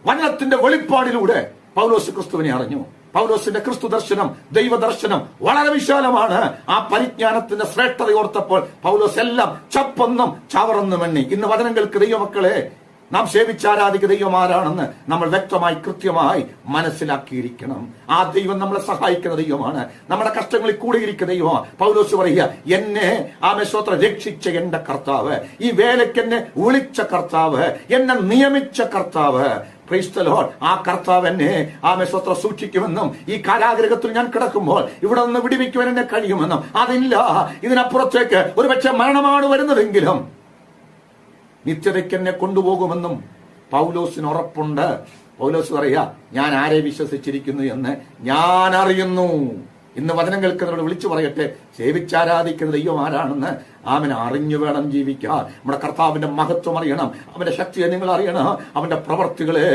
വചനത്തിന്റെ വെളിപ്പാടിലൂടെ പൗലോസ് ക്രിസ്തുവിനെ അറിഞ്ഞു. പൗലോസിന്റെ ക്രിസ്തു ദർശനം, ദൈവദർശനം വളരെ വിശാലമാണ്. ആ പരിജ്ഞാനത്തിന്റെ ശ്രേഷ്ഠതയോർത്തപ്പോൾ പൗലോസ് എല്ലാം ചപ്പൊന്നും ചവറൊന്നും എണ്ണി. ഇന്ന് വചനങ്ങൾക്ക് ദൈവമക്കളെ, നാം സേവിച്ചാരാധിക ദൈവം ആരാണെന്ന് നമ്മൾ വ്യക്തമായി കൃത്യമായി മനസ്സിലാക്കിയിരിക്കണം. ആ ദൈവം നമ്മളെ സഹായിക്കുന്ന ദൈവമാണ്. നമ്മുടെ കഷ്ടങ്ങളിൽ കൂടിയിരിക്കുന്ന ദൈവമാണ്. പൗലോസ് പറയുക, എന്നെ ആമേശ്വത്ര രക്ഷിച്ച എന്റെ കർത്താവ്, ഈ വേലയ്ക്ക് എന്നെ വിളിച്ച കർത്താവ്, എന്നെ നിയമിച്ച കർത്താവ്, പ്രൈസ് ദി ലോർഡ്, ആ കർത്താവ് എന്നെ ആമേശ്വത്ര സൂക്ഷിക്കുമെന്നും ഈ കാരാഗൃഹത്തിൽ ഞാൻ കിടക്കുമ്പോൾ ഇവിടെ നിന്ന് വിടിവിക്കുവാൻ എന്നെ കഴിയുമെന്നും, അതില്ല ഇതിനപ്പുറത്തേക്ക് ഒരുപക്ഷെ മരണമാണ് വരുന്നതെങ്കിലും നിത്യതയ്ക്ക് എന്നെ കൊണ്ടുപോകുമെന്നും പൗലോസിന് ഉറപ്പുണ്ട്. പൗലോസ് പറയാ, ഞാൻ ആരെ വിശ്വസിച്ചിരിക്കുന്നു എന്ന് ഞാൻ അറിയുന്നു. ഇന്ന് വചനം കേൾക്കുന്നവരോട് വിളിച്ചു പറയട്ടെ, സേവിച്ചാരാധിക്കുന്ന ദൈവം ആരാണെന്ന് അവനെ അറിഞ്ഞു വേണം ജീവിക്കാൻ. നമ്മുടെ കർത്താവിന്റെ മഹത്വം അറിയണം, അവന്റെ ശക്തിയെ നിങ്ങൾ അറിയണം, അവന്റെ പ്രവർത്തികളെ